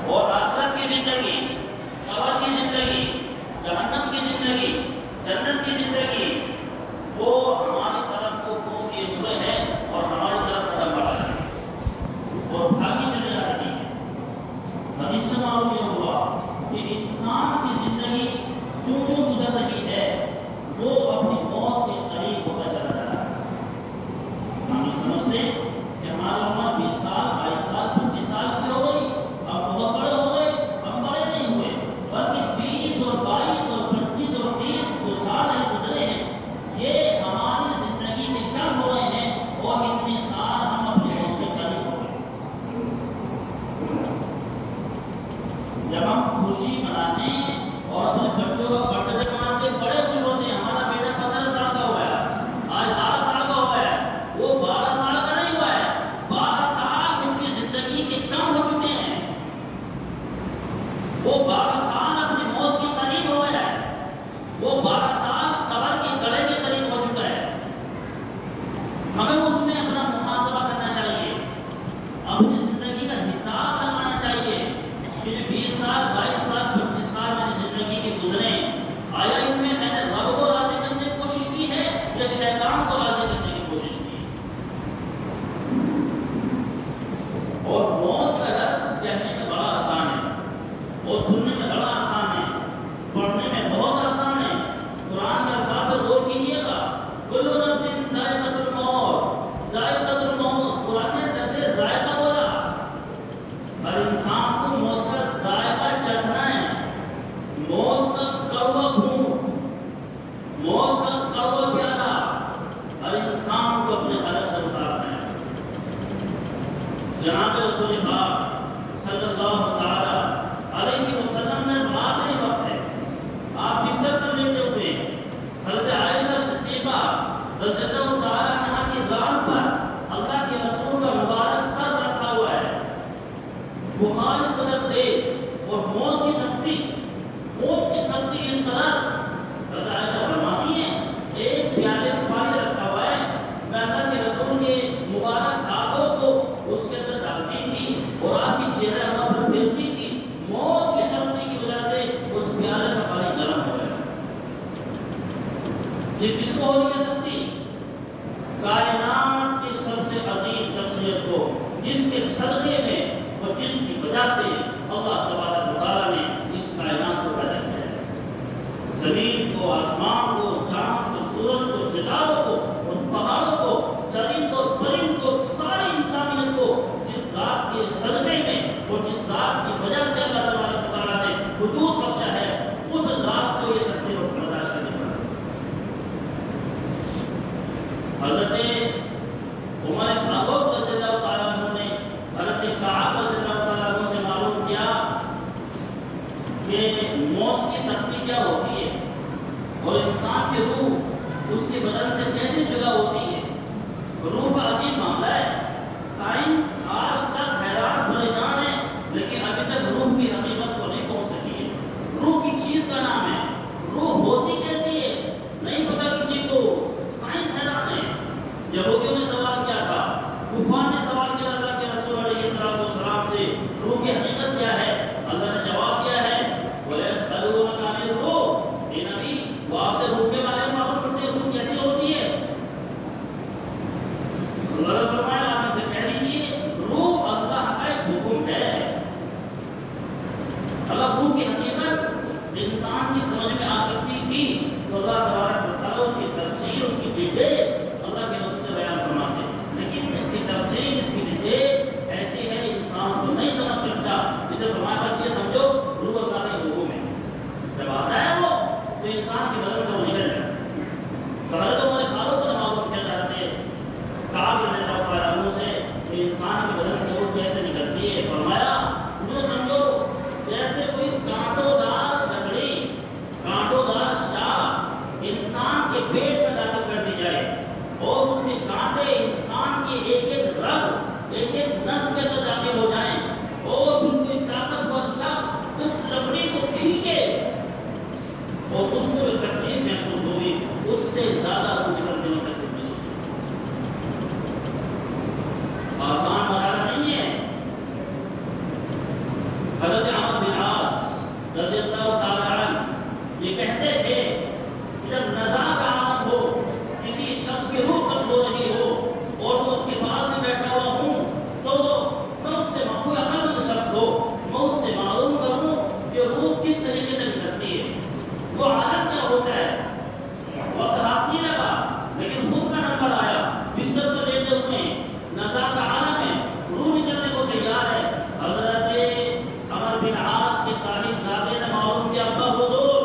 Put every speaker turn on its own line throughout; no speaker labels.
اور آخرت کی زندگی، قبر کی زندگی، جہنم کی زندگی، جنت کی زندگی، وہ ہماری طرف کو منہ کیے ہوئے ہیں اور ہماری طرف قدم بڑھا رہے ہیں اور بھاگی چلے آ رہی ہے۔ حدیث سے معلوم یہ ہوا کہ انسان کی زندگی جو جو گزر رہی ہے وہ اپنی موت کے قریب ہوتا چلا جا رہا ہے۔ ہم یہ سمجھتے ہیں کہ ہماری عمر 20 سال، 22 سال، 25 سال کی ہو گئی، اب بہت بڑے ہو گئے، ہم بڑے نہیں ہوئے، بلکہ 20 اور 22 اور 25 اور 30 جو سال ہیں گزرے ہیں، یہ ہماری زندگی میں کم ہو رہے ہیں اور اتنے سال ہم اپنے موت کے قریب ہو گئے۔ جب ہم خوشی مناتے ہیں اور اپنے بچوں کا برتھ ڈے مناتے ہیں، بڑے خوش ہوتے ہیں، ہمارا بیٹا 15 سال کا ہوا ہے، آج 12 سال کا ہوا ہے، وہ 12 سال کا نہیں ہوا ہے، 12 سال اس کی زندگی کے کم ہو چکے ہیں، وہ 12 سال اپنی موت کے قریب ہو گیا ہے، وہ 12 سال قبر کے گڑھے کے قریب ہو چکا ہے۔ ہمیں اس میں اپنا محاسبہ کرنا چاہیے، اپنی زندگی کا حساب لگانا چاہیے کہ 20 سال، 22 سال، 25 سال میری زندگی کے گزرے، آیا ان میں نے رب کو راضی کرنے کی کوشش کی ہے یا شیطان کو راضی کرنے کی کوشش کی ہے؟ اور موت کا لفظ کہنے میں بڑا آسان ہے اور سننے میں بڑا آسان ہے، پڑھنے میں بہت آسان ہے۔ قرآن کے الفاظ کو غور کیجیے گا، کل نفس ذائقۃ الموت، ذائقۃ الموت، قرآن نے درجے ذائقہ بولا، ہر انسان کو موت کا ذائقہ چکھنا ہے، موت کا کڑوا گھونٹ، موت کا کڑوا پیالہ ہر انسان کو اپنے قلب سے اتارنا ہے۔ جناب رسول پاک صلی اللہ تعالی علیہ وسلم میں آخری وقت ہے، آپ بستر پر لیٹے ہوئے ہیں، حضرت عائشہ صدیقہ رضی اللہ تعالی عنہا کی ران پر اللہ کے رسول کا مبارک سر رکھا ہوا ہے، بخار اس قدر تیز اور موت کی سختی اس قدر، حضرت عائشہ فرماتی ہیں ایک پیالے میں پانی رکھا ہوا ہے، میں اللہ کے رسول کے مبارک ہاتھوں کو اس کے اندر ڈالتی تھی اور آپ کی چہرہ ہوا پر پھیرتی تھی، موت کی سختی کی وجہ سے اس پیالے کا پانی گرم ہو گیا۔ یہ کس کو ہو رہی ہے سختی؟ کائنات کی سب سے عظیم شخصیت کو، جس کے صدقے میں اور جس کی وجہ سے اللہ تبارک و تعالیٰ نے اس کائنات کو پیدا کیا ہے، زمین کو، آسمان کو، چاند کو، سورج کو، ستاروں کو، ان پہاڑوں کو، چرند اور پرند کو، ساری انسانیت کو، جس ذات کے صدقے میں اور جس ذات کی وجہ سے اللہ تبارک و تعالیٰ نے وجود بخشا ہے، اس ذات کو یہ سختی وقت برداشت کرنی پڑے۔ حضرت عمر فاروق رضی اللہ تعالیٰ عنہ نے حضرت کعب رضی اللہ تعالیٰ عنہ سے معلوم کیا کہ موت کی سختی کیا ہوتی ہے اور انسان کی روح اس کے بدن سے کیسے جدا ہوتی ہے۔ روح کا عجیب معاملہ ہے، سائنس آج تک حیران پریشان ہے لیکن ابھی تک روح کی حقیقت کو نہیں پہنچ سکی ہے۔ روح کی چیز کا نام ہے، روح ہوتی کیسی ہے نہیں پتا کسی کو، سائنس حیران ہے۔ یہودیوں نے سوال کیا تھا، کفار نے سوال کیا اللہ کے رسول علیہ السلام سے روح کی حقیقت کیا ہے؟ اللہ نے جواب دیا ہے وَيَسْأَلُونَكَ عَنِ الرُّوحِ، اے نبی وہ آپ سے روح کے بارے میں معلوم کرتے ہیں روح کیسی ہوتی ہے؟ اللہ نے فرمایا آپ ان سے کہہ دیجیے حضرت عمرو بن عاص رضی اللہ تعالیٰ عنہ یہ کہتے تھے کہ جب نزاع کا عالم ہو، کسی شخص کی روح قبض ہو رہی ہو اور وہ اس کے پاس میں بیٹھا ہوا ہوں، تو میں اس سے کوئی عقلمند شخص ہو، میں اس سے معلوم کروں کہ روح کس طریقے سے نکلتی ہے، وہ عالم کیا ہوتا ہے۔ وقت ہاتھ نہیں لگا لیکن خود کا نمبر آیا، بستر پر لیٹے ہوئے نزاع کا عالم ہے، روح نکلنے کو تیار ہے۔ حضرت عمرو بن عاص کے صاحب زادے نے معلوم کیا، ابا حضور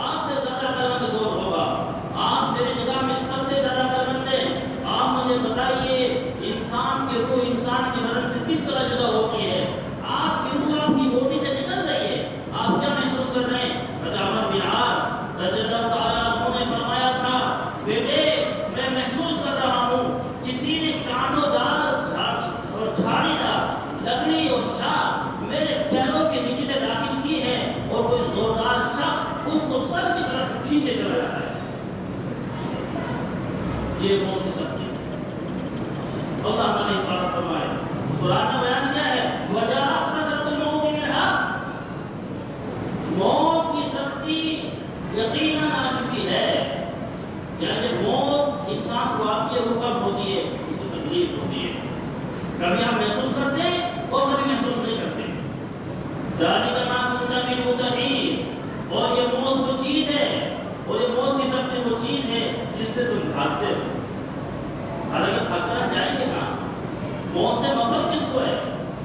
آپ سے زیادہ عقلمند کون ہوگا، آپ میری نگاہ میں سب سے زیادہ عقلمند ہیں، آپ مجھے بتائیے انسان کی روح انسان کے بدن سے کس طرح جدا ہوتی ہے، آپ کی روح آپ کی باڈی سے نکل رہی ہے، آپ کیا محسوس کر رہے ہیں۔ حضرت عمرو بن عاص رضی اللہ تعالیٰ عنہ نے فرمایا تھا، بیٹے میں محسوس کر رہا ہوں کسی نے کانٹوں دار اور جھاڑی دار لکڑی اور شاخ میرے پیروں کے نیچے سے داخل کی ہے اور کوئی زوردار شخص اس کو سر کی طرف کھینچے چلا جاتا ہے۔ یہ موت کی سختی اللہ ہماری حفاظت فرمائے۔ قرآن نے بیان کیا ہے، وَجَاءَ سَكْرَةُ الْمَوْتِ بِالْحَقِّ، موت کی سختی یقیناً آ چکی ہے، یعنی موت انسان کو آتی ہے، وہ کب ہوتی ہے، اس کو تکلیف ہوتی ہے، کبھی ہم محسوس کرتے ہیں اور کبھی محسوس نہیں کرتے۔ ذَلِكَ مَا كُنتَ مِنْهُ تَحِيدُ، اور یہ موت وہ چیز ہے، اور یہ موت کی سختی وہ چیز ہے جس سے تم بھاگتے ہو۔ حالانکہ بھاگ کر جائیں گے کہاں؟ موت سے مفر کس کو ہے؟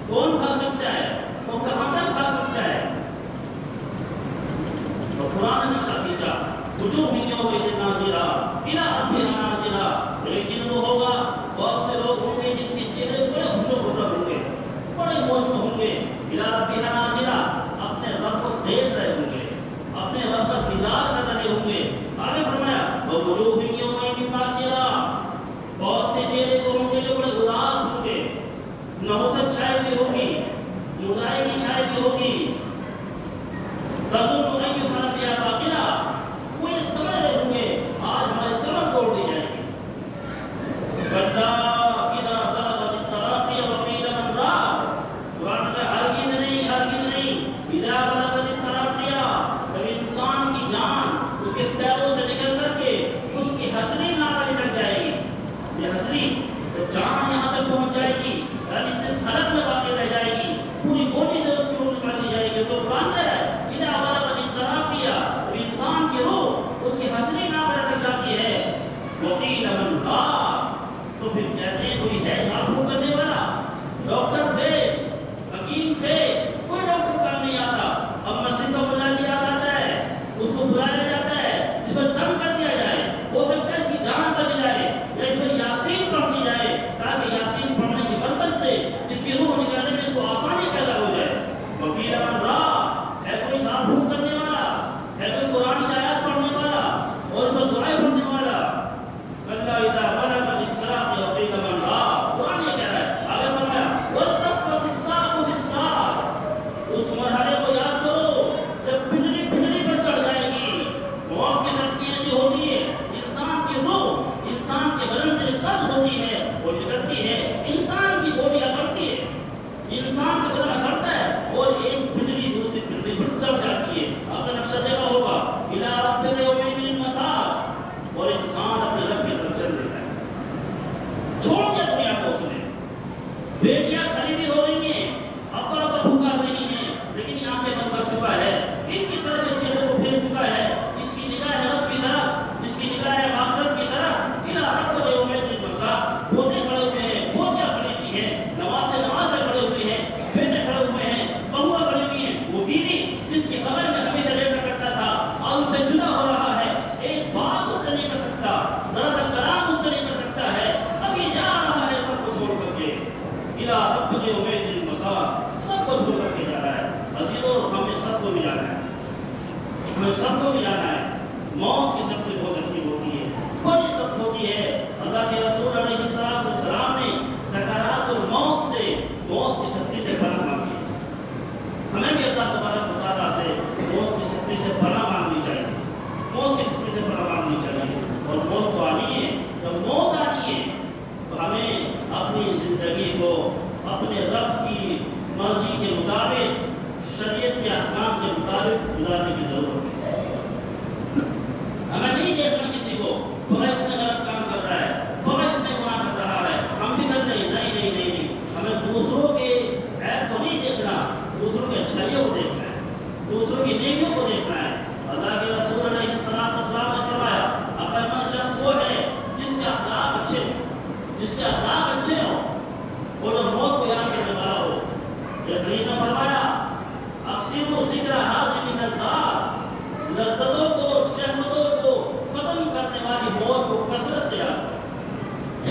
کون بھاگ سکتا ہے؟ وہ کہاں تک بھاگ سکتا ہے؟ اور قرآن نے ارشاد کیا، وجوہ یومئذ ناظرہ الی ربہا ناظرہ، ایک دن وہ ہوگا بہت سے لوگ ہوں گے جن کے چہرے بڑے خوش و خرم ہوں گے، بڑے موج میں ہوں گے، الی ربہا ناظرہ، اپنے رب کو دیکھ رہے ہوں گے، اپنے رب کا دیدار کر رہے ہوں گے۔ آگے فرمایا وجوہ یومئذ ناظرہ، بہت سے چہرے کو ہوں گے جو بڑے اداس ہوں گے، نحوست چھائی ہوئی ہوگی، مدائمی چھائی ہوئی ہوگی، تظن ان یفعل بها فاقرہ، وہ یہ سمجھ رہے کی نیکیوں کو دیکھنا ہے. اللہ کے رسول علیہ السلام نے فرمایا عقل مند شخص وہ ہے جس کے اخلاق اچھے ہوں، جس کے اخلاق اچھے ہوں اور جو موت کو یاد کرنے والا ہو. یہ حدیث میں فرمایا اکثر ذکر حاصل النزار، لذتوں کو شہوتوں کو ختم کرنے والی موت کو کثرت سے یاد کرو.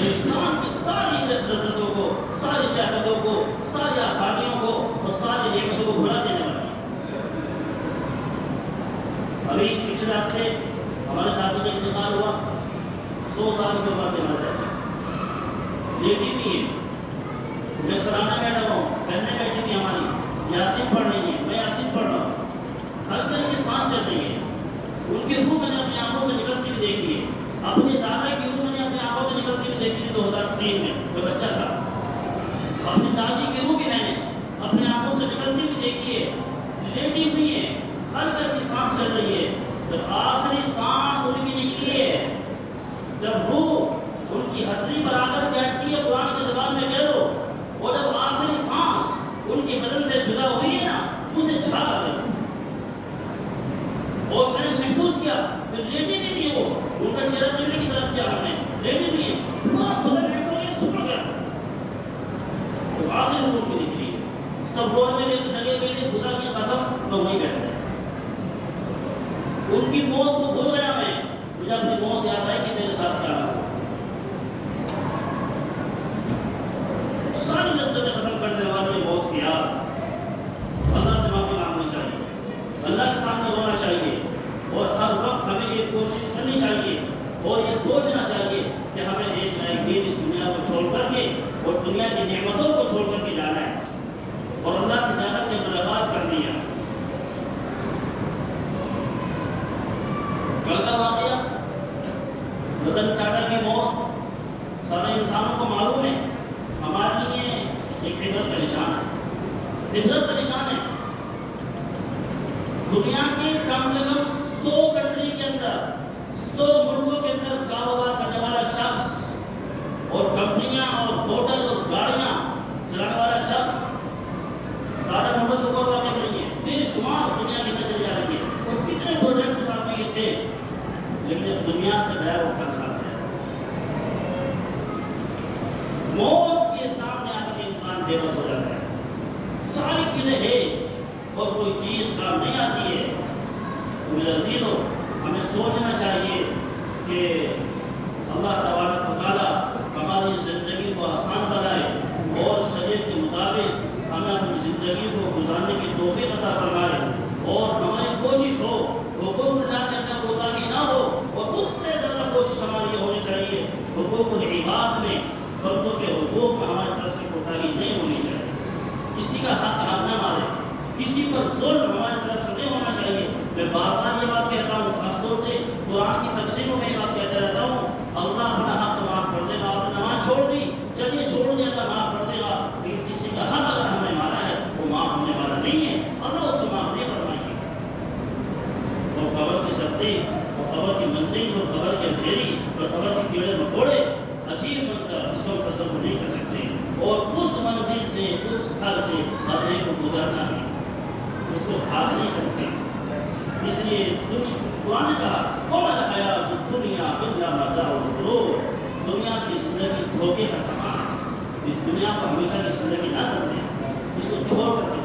انسان کی ساری لذتوں کو، ساری شہوتوں کو، ساری آسانیوں کو اور ساری نعمتوں کو بھلا دینے والی. ابھی پچھلے ہفتے ہمارے دادی کا انتقال ہوا، 100 سال کی عمر کے مر جاتے. بیٹی بھی ہے، میں سرانا بیٹھا ہوں، بہنیں بیٹھی تھی ہماری، یاسین پڑھ رہی ہیں، میں یاسین پڑھ رہا ہوں، ہر طرح کی سانس چل رہی ہے. ان کی روح میں نے اپنی آنکھوں سے نکلتی ہوئی دیکھی ہے. اپنے دادا کی روح میں نے اپنی آنکھوں سے نکلتی ہوئی دیکھی تھی 2003 میں، میں بچہ تھا. اپنی دادی کی روح بھی میں نے اپنی آنکھوں سے نکلتی ہوئی دیکھی ہے. لیٹی ہوئی ہے، ہر طرح کی سانس چل رہی ہے. جب آخری سانس ان کی نکلی ہے، جب روح ان کی ہستی پر آ کر بیٹھتی ہے، قرآن کی زبان میں کہہ دو، اور جب آخری سانس ان کے بدن سے جدا ہوئی ہے نا، اسے جھاگ آ گئی. اور میں نے محسوس کیا کہ لیٹی بھی نہیں، وہ ان کا چہرہ قبلے کی طرف کیا، ہم نے لیٹی بھی ہے، پورا بدن ایسا نہیں سکڑ گیا. تو آخری روح کی نکلی، سب رونے میں لگے ہوئے تھے، خدا کی قسم تو وہیں بیٹھ گئے. ان کی موت کو بھول گیا میں، مجھے اپنی موت یاد آئی کہ میرے ساتھ کیا ہوا. ساری لذتیں ختم کرنے والی موت کی یاد. اللہ سے معافی مانگنی چاہیے، اللہ کے سامنے رونا چاہیے، اور ہر وقت ہمیں یہ کوشش کرنی چاہیے اور یہ سوچنا چاہیے کہ ہمیں ایک نہ ایک دن اس دنیا کو چھوڑ کر کے اور دنیا کی نعمتوں کو چھوڑ کر کے جانا ہے اور اللہ سے جانا کے ملاقات کرنی ہے. کل کا واقعہ رتن ٹاٹا کی موت سارے انسانوں کو معلوم ہے، ہمارے لیے ایک عبرت کا نشان ہے. عبرت کا نشان ہے. دنیا کے کم سے کم 100 کنٹری کے اندر، 100 ملکوں کے اندر کاروبار کرنے والا شخص اور کمپنیاں اور ہوٹل اور گاڑیاں چلانے والا شخص ٹاٹا موٹرز کو واقع نہیں ہے. بے شمار دنیا کے اندر چلی جا رہی ہے اور کتنے پروجیکٹ کے ساتھ میں یہ تھے، لیکن اب دنیا سے غیر وقت رہا ہے. موت کے سامنے آ کر انسان بے بس ہو جاتا ہے. ساری چیزیں ہیں اور کوئی چیز کام نہیں آتی ہے. میرے عزیزوں، ہمیں سوچنا چاہیے کہ اللہ تبارک و تعالیٰ ہماری زندگی کو آسان بنائے اور شریعت کے مطابق ہمیں اپنی زندگی کو گزارنے کی توفیق عطا فرمائے، اور ہماری کوشش ہو حقوق ادا کرنے کا کوتاہی نہ ہو، اور اس سے زیادہ کوشش ہماری ہونی چاہیے حقوق العباد میں، بندوں کے حقوق میں ہماری طرف سے کوتاہی نہیں ہونی چاہیے. کسی کا حق ہم نہ مارے، کسی پر ظلم ہماری طرف سے نہیں ہونا چاہیے. میں بار بار یہ بات کہتا ہوں، خاص طور سے قرآن کی تفسیروں میں یہ بات کہتا رہتا ہوں، اللہ اپنا حق تو معاف کر دے گا. آپ نے نماز چھوڑ دی، چلیے چھوڑ دیا تھا، معاف کر دے گا. لیکن کسی کا حق اگر ہم نے مارا ہے وہ معاف ہونے والا نہیں ہے، اللہ اس کو معاف نہیں فرمائے گی. اور قبر کی سختی اور قبر کی منزل اور قبر کے اندھیری اور قبر کے کیڑے مکوڑے عجیب منظر، اس کو تصور نہیں کر سکتے. اور اس منزل سے، اس گھر سے اپنے کو گزرنا ہے، اس کو بھاگ نہیں سکتے. اس لیے قرآن نے کہا وَمَا الْحَيَاةُ الدُّنْيَا إِلَّا مَتَاعُ الْغُرُورِ. دنیا کی زندگی دھوکے کا سامان ہے. اس دنیا کو ہمیشہ کی زندگی نہ سمجھیں، اس کو چھوڑ کر کے